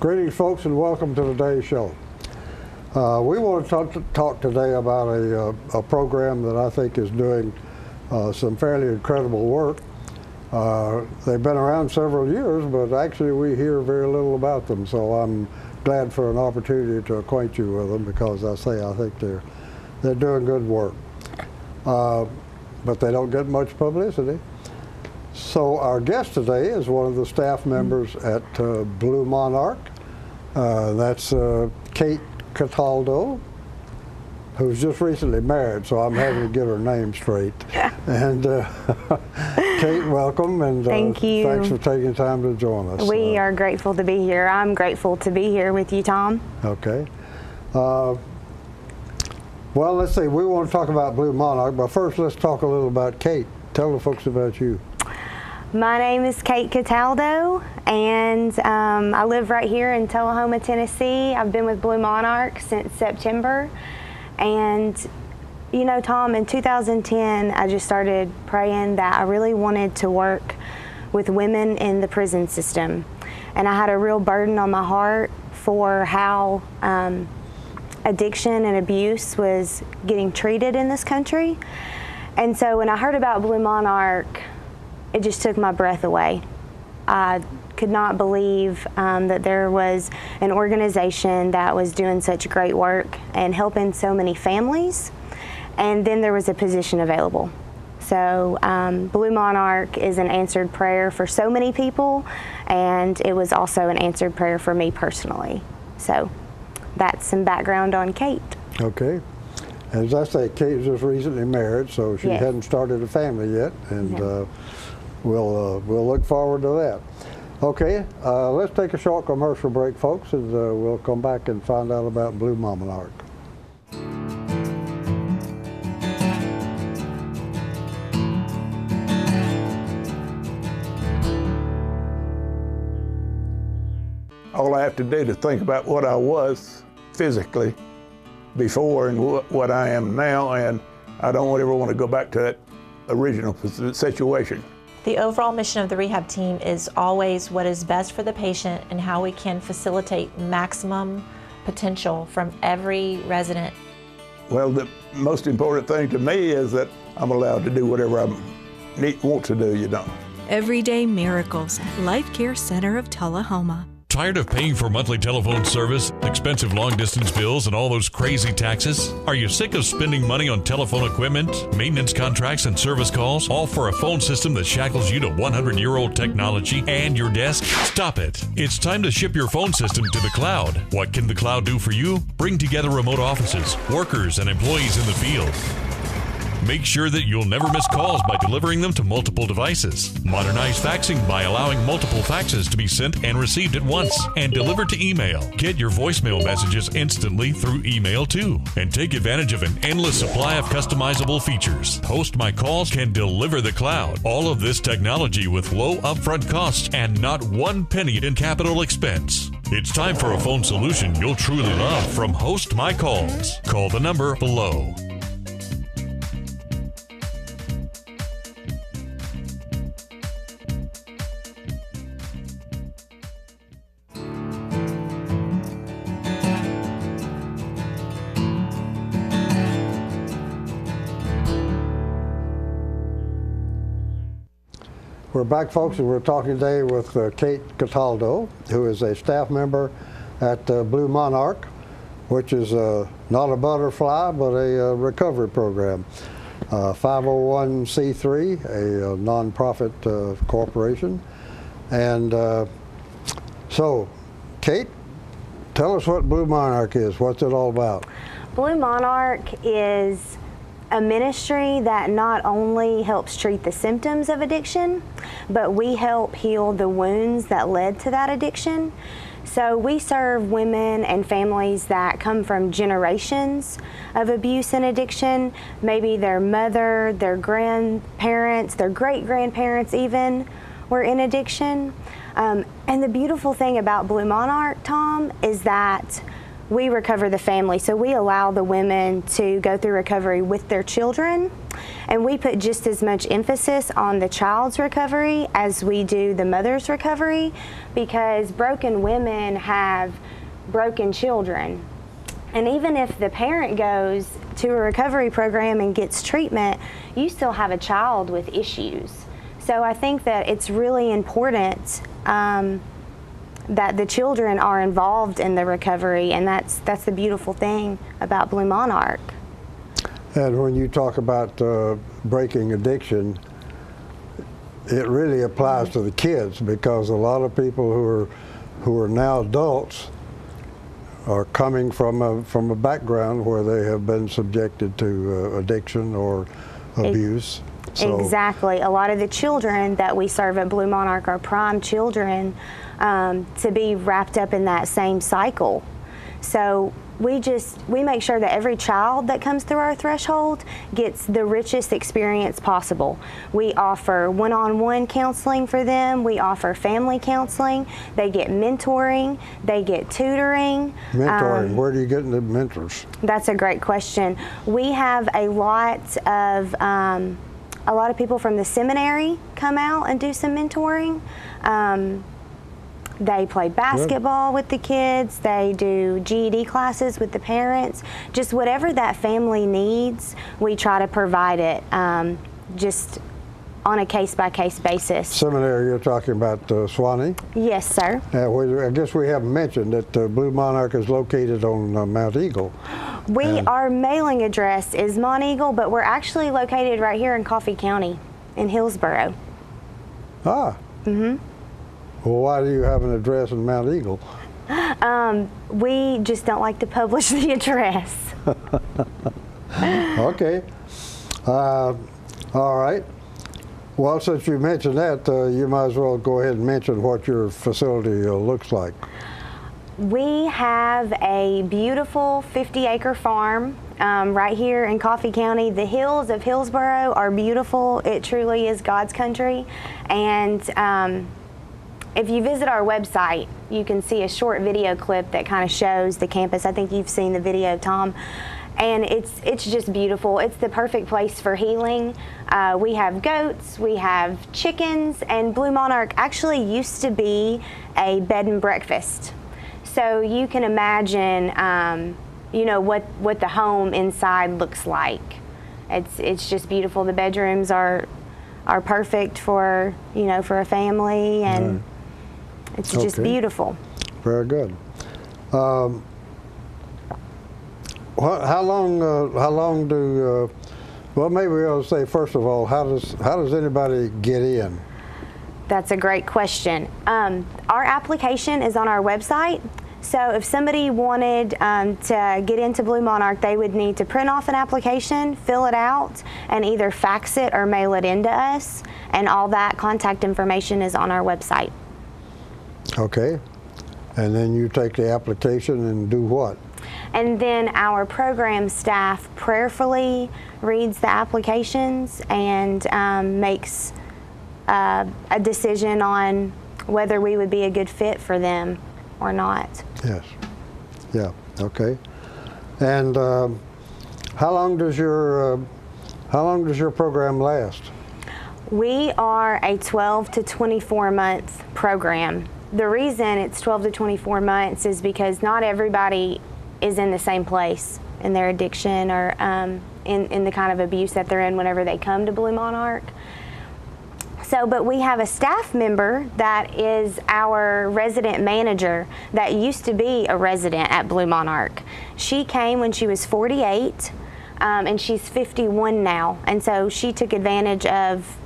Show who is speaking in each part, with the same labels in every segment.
Speaker 1: Greetings, folks, and welcome to today's show. We want to talk today about a program that I think is doing some fairly incredible work. They've been around several years, but actually we hear very little about them, so I'm glad for an opportunity to acquaint you with them, because I think they're doing good work. But they don't get much publicity. So our guest today is one of the staff members at Blue Monarch. That's Kate Cataldo, who's just recently married, so I'm having to get her name straight. And Kate, welcome, and
Speaker 2: thank you.
Speaker 1: Thanks for taking time to join us.
Speaker 2: We are grateful to be here. I'm grateful to be here with you, Tom.
Speaker 1: Okay. Well, let's see, we want to talk about Blue Monarch, but first let's talk a little about Kate. Tell the folks about you.
Speaker 2: My name is Kate Cataldo, and I live right here in Tullahoma, Tennessee. I've been with Blue Monarch since September. And you know, Tom, in 2010, I just started praying that I really wanted to work with women in the prison system. And I had a real burden on my heart for how addiction and abuse was getting treated in this country. And so when I heard about Blue Monarch, it just took my breath away. I could not believe that there was an organization that was doing such great work and helping so many families, and then there was a position available. So Blue Monarch is an answered prayer for so many people, and it was also an answered prayer for me personally. So that's some background on Kate.
Speaker 1: Okay. As I say, Kate's just recently married, so she hadn't started a family yet, and we'll look forward to that. Okay, let's take a short commercial break, folks, and we'll come back and find out about Blue Monarch.
Speaker 3: All I have to do to think about what I was physically before and what I am now, and I don't ever want to go back to that original situation.
Speaker 4: The overall mission of the rehab team is always what is best for the patient and how we can facilitate maximum potential from every resident.
Speaker 3: Well, the most important thing to me is that I'm allowed to do whatever I want to do, you know.
Speaker 5: Everyday Miracles, Life Care Center of Tullahoma.
Speaker 6: Tired of paying for monthly telephone service, expensive long-distance bills, and all those crazy taxes? Are you sick of spending money on telephone equipment, maintenance contracts, and service calls, all for a phone system that shackles you to 100-year-old technology and your desk? Stop it. It's time to ship your phone system to the cloud. What can the cloud do for you? Bring together remote offices, workers, and employees in the field. Make sure that you'll never miss calls by delivering them to multiple devices. Modernize faxing by allowing multiple faxes to be sent and received at once, and delivered to email. Get your voicemail messages instantly through email too. And take advantage of an endless supply of customizable features. Host My Calls can deliver the cloud. All of this technology with low upfront costs and not one penny in capital expense. It's time for a phone solution you'll truly love from Host My Calls. Call the number below.
Speaker 1: We're back, folks, and we're talking today with Kate Cataldo, who is a staff member at Blue Monarch, which is not a butterfly, but a recovery program. 501c3, a nonprofit corporation. And so, Kate, tell us what Blue Monarch is. What's it all about?
Speaker 2: Blue Monarch is a ministry that not only helps treat the symptoms of addiction, but we help heal the wounds that led to that addiction. So we serve women and families that come from generations of abuse and addiction. Maybe their mother, their grandparents, their great-grandparents even were in addiction. And the beautiful thing about Blue Monarch, Tom, is that we recover the family. So we allow the women to go through recovery with their children, and we put just as much emphasis on the child's recovery as we do the mother's recovery, because broken women have broken children. And even if the parent goes to a recovery program and gets treatment, you still have a child with issues. So I think that it's really important that the children are involved in the recovery, and that's the beautiful thing about Blue Monarch.
Speaker 1: And when you talk about breaking addiction, it really applies to the kids, because a lot of people who are now adults are coming from a background where they have been subjected to addiction or abuse. So,
Speaker 2: exactly. A lot of the children that we serve at Blue Monarch are prime children to be wrapped up in that same cycle. So we make sure that every child that comes through our threshold gets the richest experience possible. We offer one-on-one counseling for them. We offer family counseling. They get mentoring. They get tutoring.
Speaker 1: Mentoring, where do you get the mentors? That's
Speaker 2: a great question. We have a lot of people from the seminary come out and do some mentoring. They play basketball with the kids. They do GED classes with the parents. Just whatever that family needs, we try to provide it, just on a case-by-case basis. Seminary, you're talking about Swanee? Yes, sir. I guess we haven't mentioned that Blue Monarch is located on Mount Eagle. Our mailing address is Mount Eagle, but we're actually located right here in Coffee County, in Hillsboro. Ah. Mm-hmm. Well, why do you have an address in Mount Eagle? We just don't like to publish the address. Okay. All right. Well, since you mentioned that, you might as well go ahead and mention what your facility looks like. We have a beautiful 50-acre farm right here in Coffee County. The hills of Hillsboro are beautiful. It truly is God's country. And if you visit our website, you can see a short video clip that kind of shows the campus. I think you've seen the video, Tom. And it's just beautiful. It's the perfect place for healing. We have goats, we have chickens, and Blue Monarch actually used to be a bed and breakfast. So you can imagine, what the home inside looks like. It's just beautiful. The bedrooms are perfect for a family, and it's just beautiful. Very good. How long do? Well, maybe we'll say first of all, how does anybody get in? That's a great question. Our application is on our website. So if somebody wanted to get into Blue Monarch, they would need to print off an application, fill it out, and either fax it or mail it into us. And all that contact information is on our website. Okay. And then you take the application and do what? And then our program staff prayerfully reads the applications and makes a decision on whether we would be a good fit for them or not. Yes. Yeah. Okay. And how long does your program last? We are a 12 to 24 month program. The reason it's 12 to 24 months is because not everybody is in the same place in their addiction or in the kind of abuse that they're in whenever they come to Blue Monarch. But we have a staff member that is our resident manager that used to be a resident at Blue Monarch. She came when she was 48, and she's 51 now. And so she took advantage of,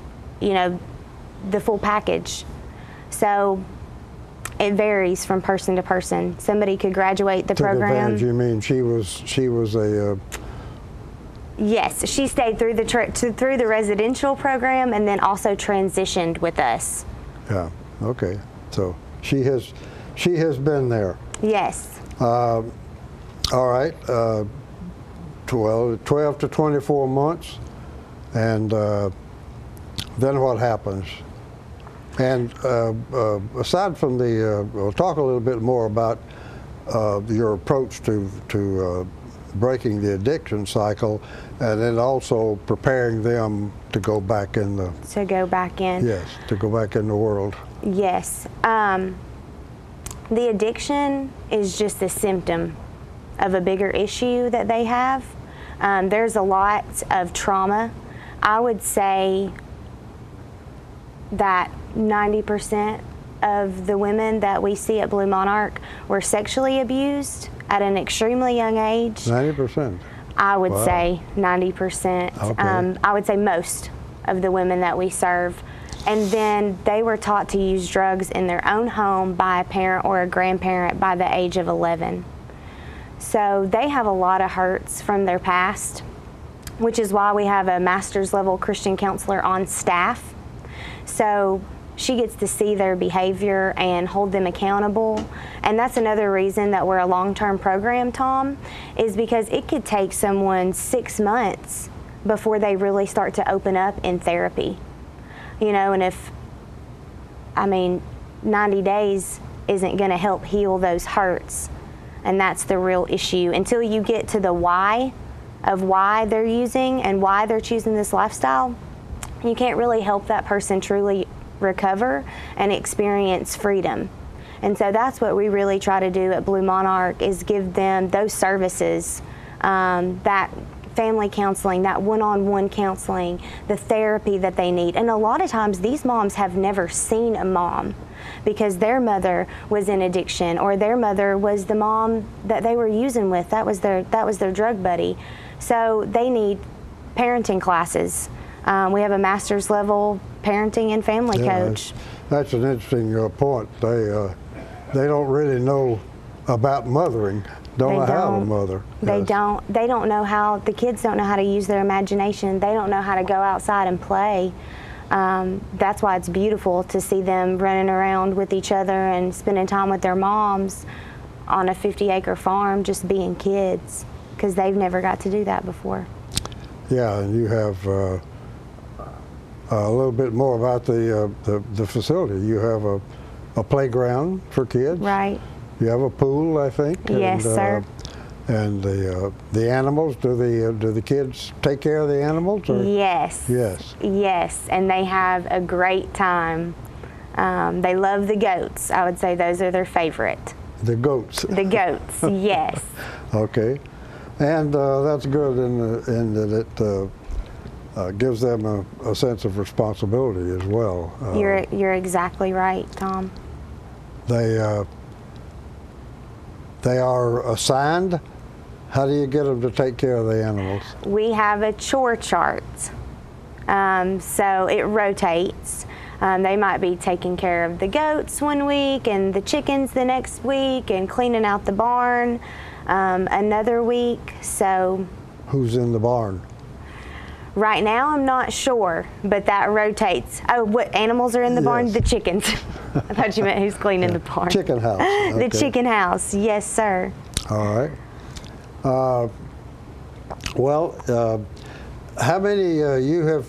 Speaker 2: the full package. So it varies from person to person. Somebody could graduate the program. Advantage, you mean she was a... Yes, she stayed through the residential program and then also transitioned with us. Yeah. Okay. So she has been there. Yes. All right. 12 to 24 months, and then what happens? And aside from we'll talk a little bit more about
Speaker 1: your approach to breaking the addiction cycle, and then also preparing them to go back in the
Speaker 2: To go back in.
Speaker 1: yes, to go back in the world.
Speaker 2: Yes. The addiction is just a symptom of a bigger issue that they have. There's a lot of trauma. I would say that 90% of the women that we see at Blue Monarch were sexually abused at an extremely young age.
Speaker 1: 90%.
Speaker 2: I would
Speaker 1: Wow.
Speaker 2: say 90%.
Speaker 1: Okay.
Speaker 2: I would say most of the women that we serve. And then they were taught to use drugs in their own home by a parent or a grandparent by the age of 11. So they have a lot of hurts from their past, which is why we have a master's level Christian counselor on staff. So she gets to see their behavior and hold them accountable. And that's another reason that we're a long-term program, Tom, is because it could take someone 6 months before they really start to open up in therapy. You know, and 90 days isn't going to help heal those hurts. And that's the real issue. Until you get to the why of why they're using and why they're choosing this lifestyle, you can't really help that person truly recover and experience freedom. And so that's what we really try to do at Blue Monarch, is give them those services, that family counseling, that one-on-one counseling, the therapy that they need. And a lot of times these moms have never seen a mom because their mother was in addiction, or their mother was the mom that they were using with. That was their drug buddy. So they need parenting classes. We have a master's level parenting and family coach.
Speaker 1: That's an interesting point. They don't really know about mothering. Don't know how to mother.
Speaker 2: They
Speaker 1: Yes.
Speaker 2: don't. They don't know how. The kids don't know how to use their imagination. They don't know how to go outside and play. That's why it's beautiful to see them running around with each other and spending time with their moms on a 50-acre farm, just being kids, because they've never got to do that before.
Speaker 1: Yeah, and you have a little bit more about the facility. You have a playground for kids.
Speaker 2: Right.
Speaker 1: You have a pool, I think.
Speaker 2: Yes, sir.
Speaker 1: And the animals, do the kids take care of the animals? Or?
Speaker 2: Yes.
Speaker 1: Yes.
Speaker 2: Yes, and they have a great time. They love the goats. I would say those are their favorite.
Speaker 1: The goats.
Speaker 2: The goats, yes.
Speaker 1: Okay. And that's good in that it gives them a sense of responsibility as well.
Speaker 2: You're exactly right, Tom.
Speaker 1: They are assigned. How do you get them to take care of the animals?
Speaker 2: We have a chore chart, so it rotates. They might be taking care of the goats one week and the chickens the next week and cleaning out the barn another week. So
Speaker 1: Who's in the barn?
Speaker 2: right now I'm not sure, but that rotates. Oh, what animals are in the barn?
Speaker 1: Yes.
Speaker 2: The chickens. I thought you meant who's cleaning the barn.
Speaker 1: Chicken house.
Speaker 2: The
Speaker 1: Okay.
Speaker 2: chicken house, yes, sir.
Speaker 1: All right. How many you have?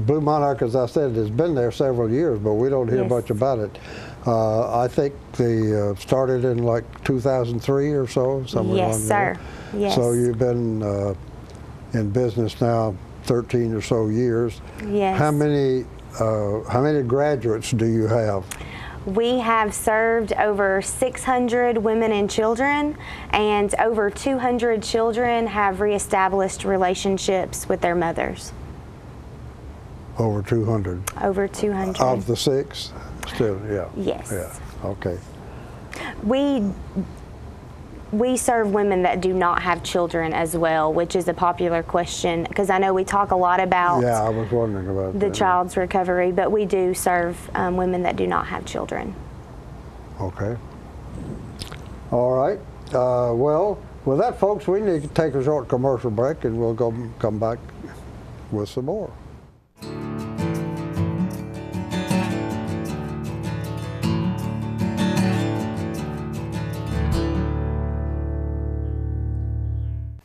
Speaker 1: Blue Monarch, as I said, has been there several years, but we don't hear
Speaker 2: Yes.
Speaker 1: much about it. I think they started in like 2003 or so, somewhere
Speaker 2: Yes,
Speaker 1: along
Speaker 2: sir.
Speaker 1: there.
Speaker 2: Yes.
Speaker 1: So you've been in business now 13 or so years.
Speaker 2: Yes.
Speaker 1: How many graduates do you have?
Speaker 2: We have served over 600 women and children, and over 200 children have reestablished relationships with their mothers.
Speaker 1: Over 200.
Speaker 2: Over 200.
Speaker 1: Of the 6? Still, yeah.
Speaker 2: Yes.
Speaker 1: Yeah, okay.
Speaker 2: We serve women that do not have children as well, which is a popular question, because I know we talk a lot about
Speaker 1: Yeah, I was wondering about
Speaker 2: the
Speaker 1: that.
Speaker 2: child's recovery, but we do serve women that do not have children.
Speaker 1: Okay. All right. Well, with that, folks, we need to take a short commercial break, and we'll come back with some more.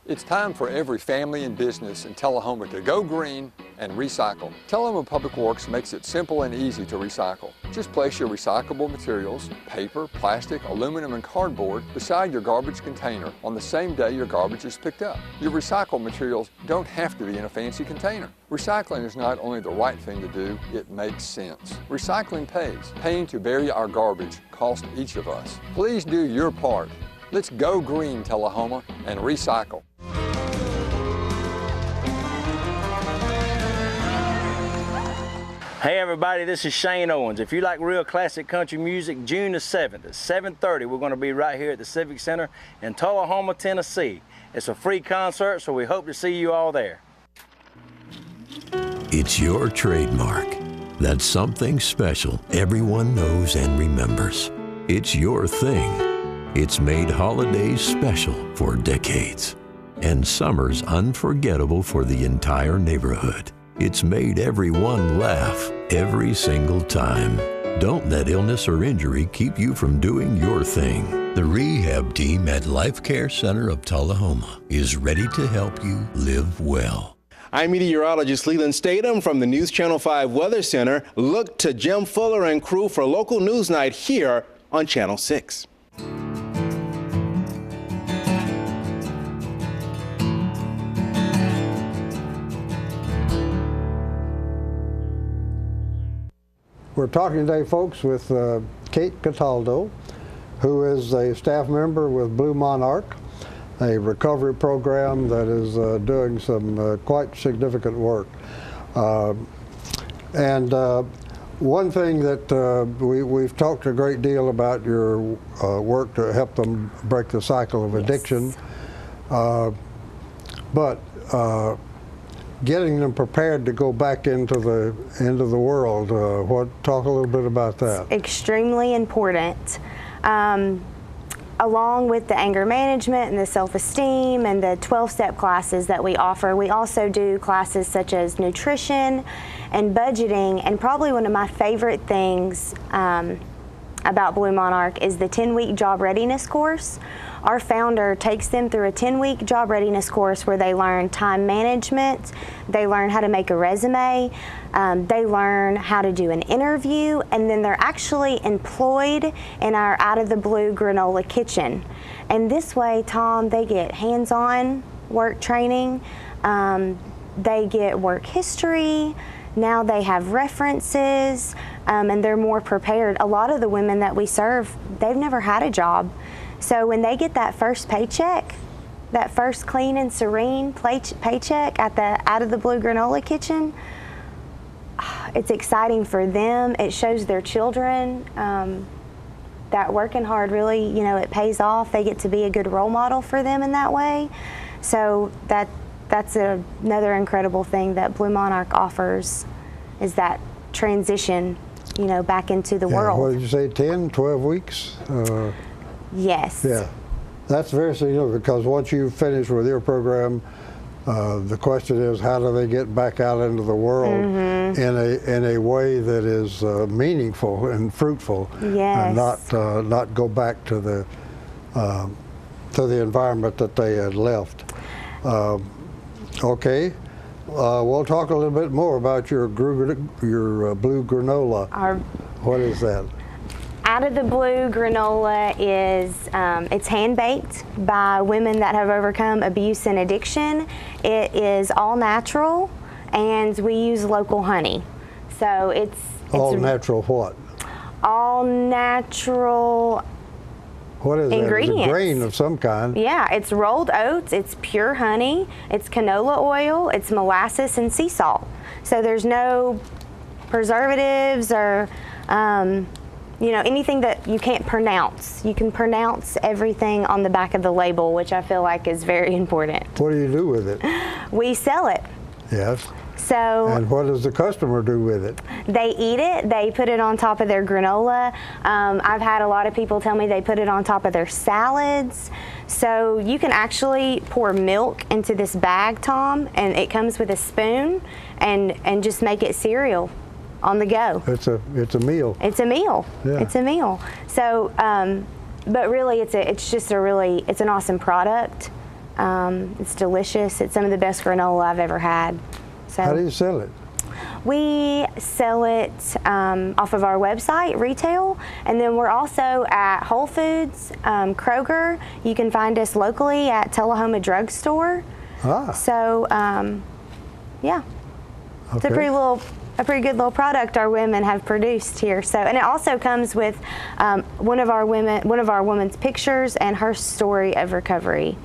Speaker 7: It's time for every family and business in Tullahoma to go green and recycle. Tullahoma Public Works makes it simple and easy to recycle. Just place your recyclable materials, paper, plastic, aluminum, and cardboard beside your garbage container on the same day your garbage is picked up. Your recycled materials don't have to be in a fancy container. Recycling is not only the right thing to do, it makes sense. Recycling pays. Paying to bury our garbage costs each of us. Please do your part. Let's go green, Tullahoma, and recycle.
Speaker 8: Hey everybody, this is Shane Owens. If you like real classic country music, June the 7th at 7:30, we're going to be right here at the Civic Center in Tullahoma, Tennessee. It's a free concert, so we hope to see you all there.
Speaker 9: It's your trademark. That's something special everyone knows and remembers. It's your thing. It's made holidays special for decades and summers unforgettable for the entire neighborhood. It's made everyone laugh every single time. Don't let illness or injury keep you from doing your thing. The rehab team at Life Care Center of Tullahoma is ready to help you live well.
Speaker 10: I'm meteorologist Leland Statham from the News Channel 5 Weather Center. Look to Jim Fuller and crew for local news night here on Channel 6.
Speaker 1: We're talking today, folks, with Kate Cataldo, who is a staff member with Blue Monarch, a recovery program that is doing some quite significant work. One thing that we've talked a great deal about your work to help them break the cycle of addiction, but getting them prepared to go back into the world. Talk a little bit about that.
Speaker 2: Extremely important. Along with the anger management and the self-esteem and the 12-step classes that we offer, we also do classes such as nutrition and budgeting, and probably one of my favorite things about Blue Monarch is the 10-week job readiness course. Our founder takes them through a 10-week job readiness course where they learn time management, they learn how to make a resume, they learn how to do an interview, and then they're actually employed in our Out of the Blue granola kitchen. And this way, Tom, they get hands-on work training, they get work history, now they have references, and they're more prepared. A lot of the women that we serve, they've never had a job. So when they get that first paycheck, that first clean and serene paycheck at the Out of the Blue granola kitchen, it's exciting for them. It shows their children that working hard really, it pays off. They get to be a good role model for them in that way. So that's another incredible thing that Blue Monarch offers, is that transition, back into the world.
Speaker 1: What did you say, 10, 12 weeks?
Speaker 2: Yes.
Speaker 1: Yeah, that's very significant, because once you finish with your program, the question is, how do they get back out into the world in a way that is meaningful and fruitful, and not go back to the environment that they had left. Okay, we'll talk a little bit more about your blue granola. What is that?
Speaker 2: Out of the Blue granola is, it's hand-baked by women that have overcome abuse and addiction. It is all natural, and we use local honey. So it's
Speaker 1: all natural what?
Speaker 2: All natural
Speaker 1: what is
Speaker 2: ingredients.
Speaker 1: That? It's a grain of some kind.
Speaker 2: Yeah, it's rolled oats, it's pure honey, it's canola oil, it's molasses and sea salt. So there's no preservatives or anything that you can't pronounce. You can pronounce everything on the back of the label, which I feel like is very important.
Speaker 1: What do you do with it?
Speaker 2: We sell it.
Speaker 1: Yes.
Speaker 2: So.
Speaker 1: And what does the customer do with it?
Speaker 2: They eat it. They put it on top of their granola. I've had a lot of people tell me they put it on top of their salads. So you can actually pour milk into this bag, Tom, and it comes with a spoon, and just make it cereal on the go.
Speaker 1: It's a meal.
Speaker 2: It's a meal. Yeah. It's a meal. So, but really, it's an awesome product. It's delicious. It's some of the best granola I've ever had. So
Speaker 1: how do you sell it?
Speaker 2: we sell it off of our website, retail, and then we're also at Whole Foods, Kroger. You can find us locally at Tullahoma Drug Store. So, yeah, it's a pretty good little product our women have produced here. So, and it also comes with one of our women's pictures and her story of recovery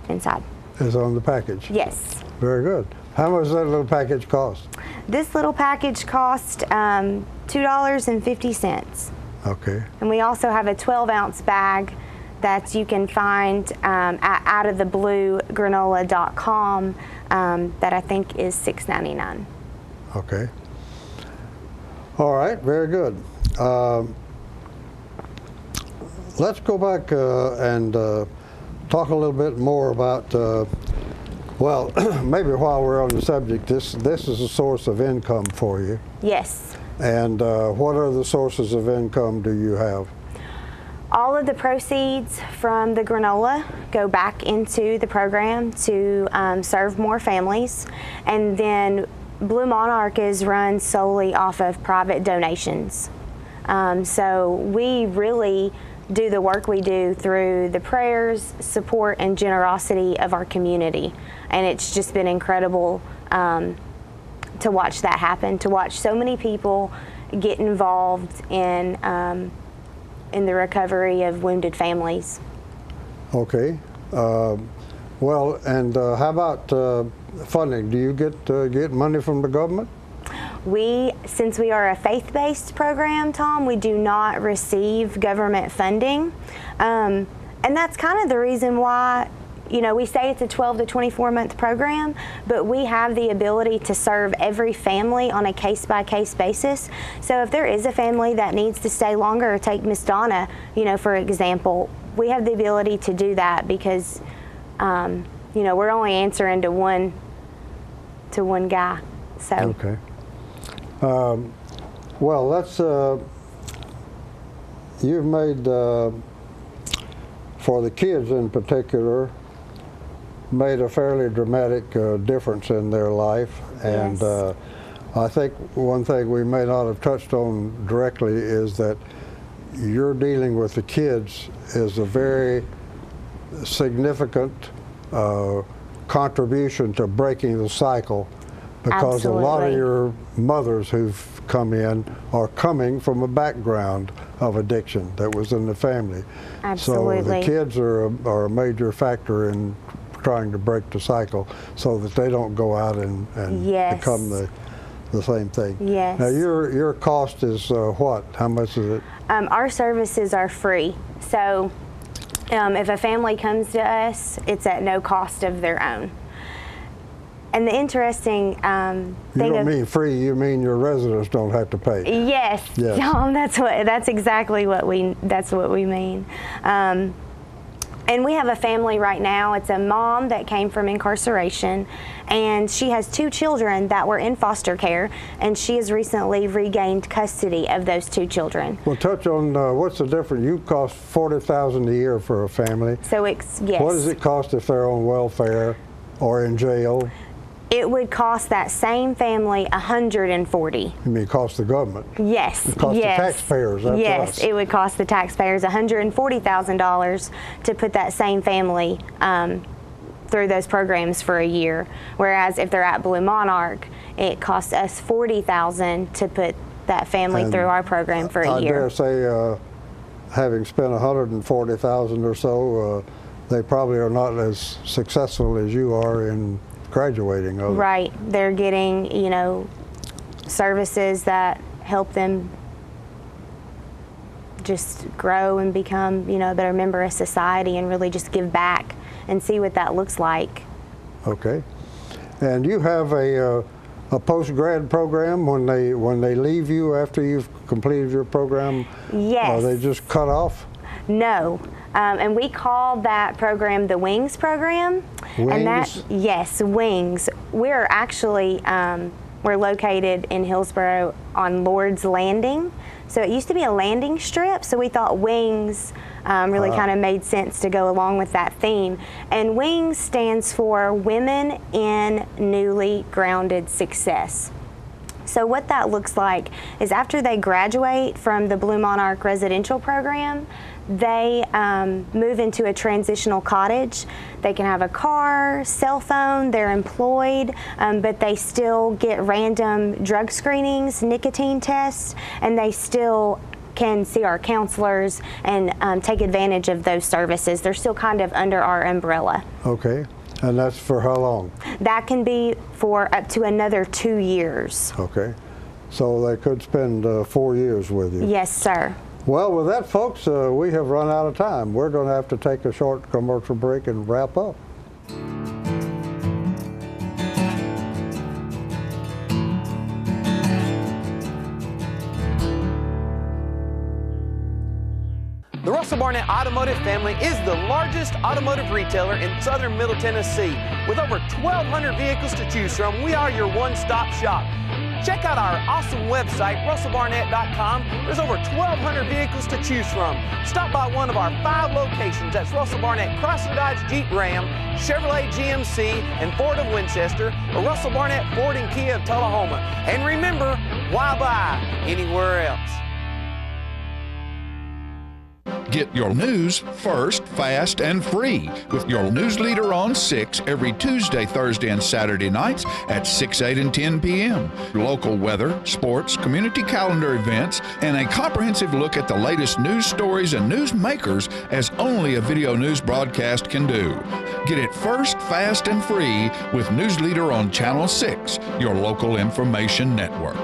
Speaker 2: inside.
Speaker 1: Is on the package?
Speaker 2: Yes.
Speaker 1: Very good. How much does that little package cost?
Speaker 2: This little package cost $2.50.
Speaker 1: Okay.
Speaker 2: And we also have a 12-ounce bag that you can find at outofthebluegranola.com that I think is $6.99.
Speaker 1: Okay. All right, very good. Let's go back and talk a little bit more about, well, maybe while we're on the subject, this is a source of income for you.
Speaker 2: Yes.
Speaker 1: And what other sources of income do you have?
Speaker 2: All of the proceeds from the granola go back into the program to serve more families. And then Blue Monarch is run solely off of private donations. So we really do the work we do through the prayers, support, and generosity of our community. And it's just been incredible to watch that happen, to watch so many people get involved in the recovery of wounded families. Okay.
Speaker 1: Well, and how about funding? Do you get money from the government?
Speaker 2: Since we are a faith-based program, Tom, we do not receive government funding. And that's kind of the reason why, you know, we say it's a 12 to 24-month program, but we have the ability to serve every family on a case-by-case basis. So if there is a family that needs to stay longer, take Miss Donna, you know, for example, we have the ability to do that because, you know, we're only answering to one guy. So.
Speaker 1: Okay. Well, that's, you've made, for the kids in particular, made a fairly dramatic difference in their life. And
Speaker 2: Yes.
Speaker 1: I think one thing we may not have touched on directly is that your dealing with the kids is a very significant contribution to breaking the cycle. Because
Speaker 2: Absolutely.
Speaker 1: a lot of your mothers who've come in are coming from a background of addiction that was in the family.
Speaker 2: Absolutely.
Speaker 1: So the kids are a major factor in trying to break the cycle so that they don't go out and
Speaker 2: Yes.
Speaker 1: become the same thing.
Speaker 2: Yes.
Speaker 1: Now your cost is what? How much is it?
Speaker 2: Our services are free. So if a family comes to us, it's at no cost of their own. And the interesting thing
Speaker 1: You don't mean free, you mean your residents don't have to pay.
Speaker 2: Yes,
Speaker 1: Yes.
Speaker 2: Tom, that's exactly what we mean. And we have a family right now. It's a mom that came from incarceration, and she has 2 children that were in foster care, and she has recently regained custody of those 2 children.
Speaker 1: Well, touch on what's the difference. You cost $40,000 a year for a family.
Speaker 2: So it's, yes.
Speaker 1: What does it cost if they're on welfare or in jail?
Speaker 2: It would cost that same family $140,000.
Speaker 1: You mean cost the government?
Speaker 2: Yes.
Speaker 1: It costs
Speaker 2: yes.
Speaker 1: the taxpayers. That's
Speaker 2: yes,
Speaker 1: us.
Speaker 2: it would cost the taxpayers $140,000 to put that same family through those programs for a year. Whereas if they're at Blue Monarch, it costs us $40,000 to put that family
Speaker 1: And
Speaker 2: through our program for a
Speaker 1: I
Speaker 2: year.
Speaker 1: dare say, having spent $140,000 or so, they probably are not as successful as you are in graduating.
Speaker 2: Right. They're getting, you know, services that help them just grow and become, you know, a better member of society and really just give back and see what that looks like.
Speaker 1: Okay. And you have a post-grad program when they leave you after you've completed your program?
Speaker 2: Yes.
Speaker 1: Are they just cut off?
Speaker 2: No. And we call that program the WINGS program.
Speaker 1: WINGS?
Speaker 2: And that, yes, WINGS. We're actually, we're located in Hillsboro on Lord's Landing. So it used to be a landing strip, so we thought wings really kind of made sense to go along with that theme. And WINGS stands for Women in Newly Grounded Success. So what that looks like is after they graduate from the Blue Monarch residential program, they move into a transitional cottage. They can have a car, cell phone, they're employed, but they still get random drug screenings, nicotine tests, and they still can see our counselors and take advantage of those services. They're still kind of under our umbrella.
Speaker 1: Okay. And that's for how long?
Speaker 2: That can be for up to another 2 years.
Speaker 1: Okay. So they could spend 4 years with you?
Speaker 2: Yes, sir.
Speaker 1: Well, with that, folks, we have run out of time. We're going to have to take a short commercial break and wrap up.
Speaker 11: The Russell Barnett Automotive family is the largest automotive retailer in southern Middle Tennessee. With over 1,200 vehicles to choose from, we are your one-stop shop. Check out our awesome website, russellbarnett.com. There's over 1,200 vehicles to choose from. Stop by one of our 5 locations. That's Russell Barnett Chrysler Dodge Jeep Ram, Chevrolet GMC, and Ford of Winchester, or Russell Barnett Ford and Kia of Tullahoma. And remember, why buy anywhere else?
Speaker 12: Get your news first, fast, and free with your news leader on 6 every Tuesday, Thursday, and Saturday nights at 6, 8, and 10 p.m. Local weather, sports, community calendar events, and a comprehensive look at the latest news stories and news makers as only a video news broadcast can do. Get it first, fast, and free with News Leader on Channel 6, your local information network.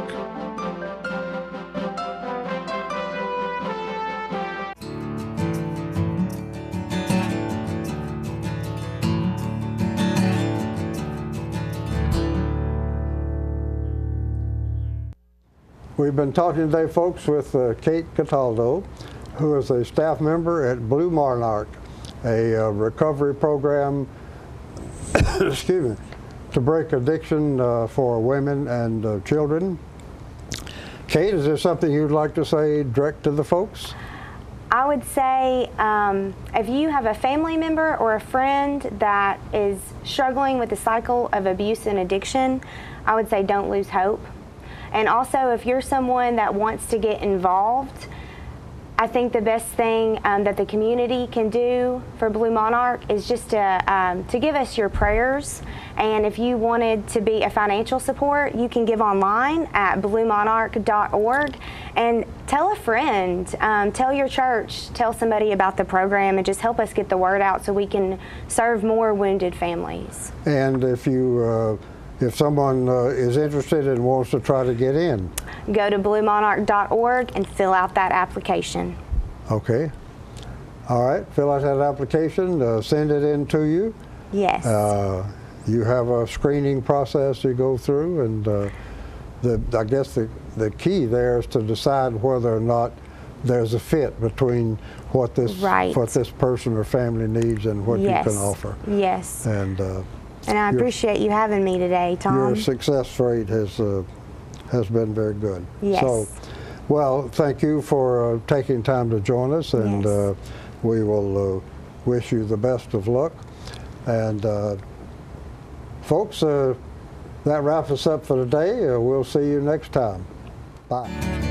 Speaker 1: We've been talking today, folks, with Kate Cataldo, who is a staff member at Blue Monarch, a recovery program excuse me, to break addiction for women and children. Kate, is there something you'd like to say direct to the folks?
Speaker 2: I would say if you have a family member or a friend that is struggling with the cycle of abuse and addiction, I would say don't lose hope. And also, if you're someone that wants to get involved, I think the best thing that the community can do for Blue Monarch is just to give us your prayers. And if you wanted to be a financial support, you can give online at bluemonarch.org. And tell a friend, tell your church, tell somebody about the program, and just help us get the word out so we can serve more wounded families.
Speaker 1: And if you if someone is interested and wants to try to get in,
Speaker 2: go to bluemonarch.org and fill out that application.
Speaker 1: Okay. All right. Fill out that application. Send it in to you.
Speaker 2: Yes.
Speaker 1: You have a screening process you go through, and I guess the key there is to decide whether or not there's a fit between what this person or family needs and what you can offer.
Speaker 2: Yes.
Speaker 1: And
Speaker 2: I appreciate you having me today, Tom.
Speaker 1: Your success rate has been very good.
Speaker 2: Yes.
Speaker 1: So, well, thank you for taking time to join us, and we will wish you the best of luck. And folks, that wraps us up for today. We'll see you next time. Bye.